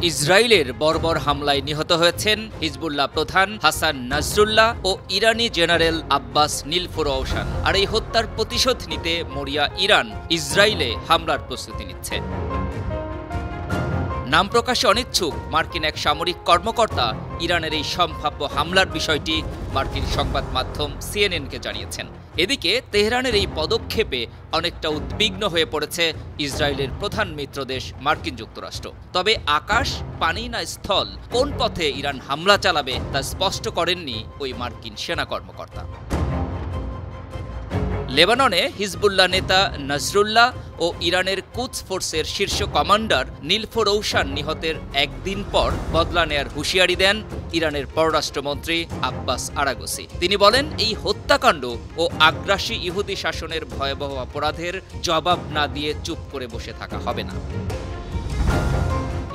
ইসরায়েলের বর্বর হামলায় নিহত হয়েছেন হিজবুল্লাহ প্রধান হাসান নাসরুল্লাহ ও ইরানি জেনারেল আব্বাস নীলফুরৌশান। আর এই হত্যার প্রতিশোধ নিতে মরিয়া ইরান ইসরায়েলে হামলার প্রস্তুতি নিচ্ছে। নাম প্রকাশে অনিচ্ছুক মার্কিন এক সামরিক কর্মকর্তা ইরানের এই সম্ভাব্য হামলার বিষয়টি মার্কিন সংবাদ মাধ্যম সিএনএনকে জানিয়েছেন। এদিকে তেহরানের এই পদক্ষেপে অনেকটা উদ্বিগ্ন হয়ে পড়েছে ইসরায়েলের প্রধান মিত্রদেশ মার্কিন যুক্তরাষ্ট্র। তবে আকাশ, পানি না স্থল, কোন পথে ইরান হামলা চালাবে তা স্পষ্ট করেননি ওই মার্কিন সেনা কর্মকর্তা। লেবাননে হিজবুল্লাহ নেতা নাসরুল্লাহ ও ইরানের কুদস ফোর্সের শীর্ষ কমান্ডার নীলফুরৌশান নিহতের একদিন পর বদলা নেয়ার হুঁশিয়ারি দেন ইরানের পররাষ্ট্রমন্ত্রী আব্বাস আরাগসি। তিনি বলেন, এই হত্যাকাণ্ড ও আগ্রাসী ইহুদি শাসনের ভয়াবহ অপরাধের জবাব না দিয়ে চুপ করে বসে থাকা হবে না।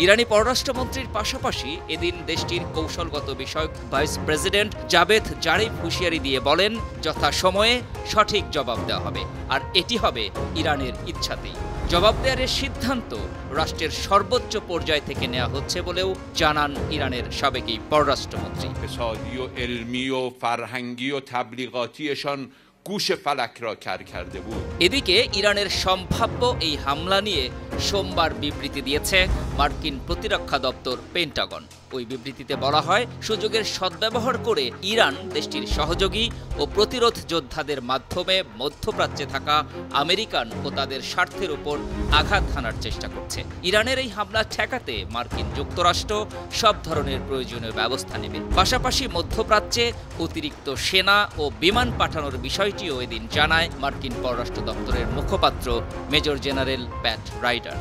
ইরানি পররাষ্ট্রমন্ত্রীর পাশাপাশি এদিন দেশটির কৌশলগত বিষয়ক ভাইস প্রেসিডেন্ট জাবেদ জারিফ হুঁশিয়ারি দিয়ে বলেন, যথাসময়ে সঠিক জবাব দেওয়া হবে, আর এটি হবে ইরানের ইচ্ছাতেই। জবাব দেওয়ার সিদ্ধান্ত রাষ্ট্রের সর্বোচ্চ পর্যায় থেকে নেওয়া হচ্ছে বলেও জানান ইরানের সাবেক পররাষ্ট্রমন্ত্রী। এদিকে ইরানের সম্ভাব্য এই হামলা নিয়ে সোমবার বিবৃতি দিয়েছে মার্কিন প্রতিরক্ষা দপ্তর পেন্টাগন। ওই বিবৃতিতে বলা হয়, সুযোগের সদ্ব্যবহার করে ইরান দেশটির সহযোগী ও প্রতিরোধ যোদ্ধাদের মাধ্যমে মধ্যপ্রাচ্যে থাকা আমেরিকান ও তাদের স্বার্থের উপর আঘাত হানার চেষ্টা করছে। ইরানের এই হামলা ঠেকাতে মার্কিন যুক্তরাষ্ট্র সব ধরনের প্রয়োজনীয় ব্যবস্থা নেবে। পাশাপাশি মধ্যপ্রাচ্যে অতিরিক্ত সেনা ও বিমান পাঠানোর বিষয়টিও এদিন জানায় মার্কিন পররাষ্ট্র দপ্তরের মুখপাত্র মেজর জেনারেল প্যাট রাইডার।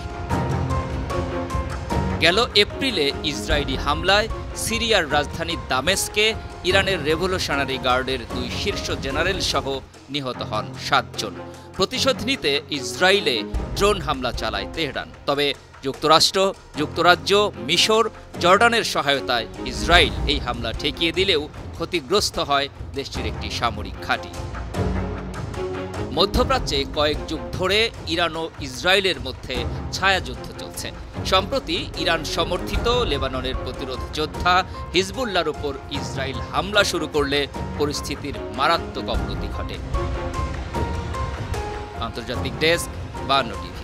গেল এপ্রিলে ইসরায়েলি হামলায় সিরিয়ার রাজধানী দামেস্কে ইরানের রেভলিউশনারি গার্ডের 2 শীর্ষ জেনারেল সহ নিহত হন 7 জন। প্রতিশোধ নিতে ইসরায়েলে ড্রোন হামলা চালায় তেহরান। তবে যুক্তরাষ্ট্র, যুক্তরাজ্য, মিশর, জর্ডানের সহায়তায় ইসরায়েল এই হামলা ঠেকিয়ে দিলেও ক্ষতিগ্রস্ত হয় দেশটির একটি সামরিক ঘাঁটি। মধ্যপ্রাচ্যে কয়েক যুগ ধরে ইরান ও ইসরায়েলের মধ্যে ছায়াযুদ্ধ চলছে। সম্প্রতি ইরান সমর্থিত লেবাননের প্রতিরোধ যোদ্ধা হিজবুল্লাহর উপর ইসরায়েল হামলা শুরু করলে পরিস্থিতির মারাত্মক অবনতি ঘটে। আন্তর্জাতিক ডেস্ক, 52 টিভি।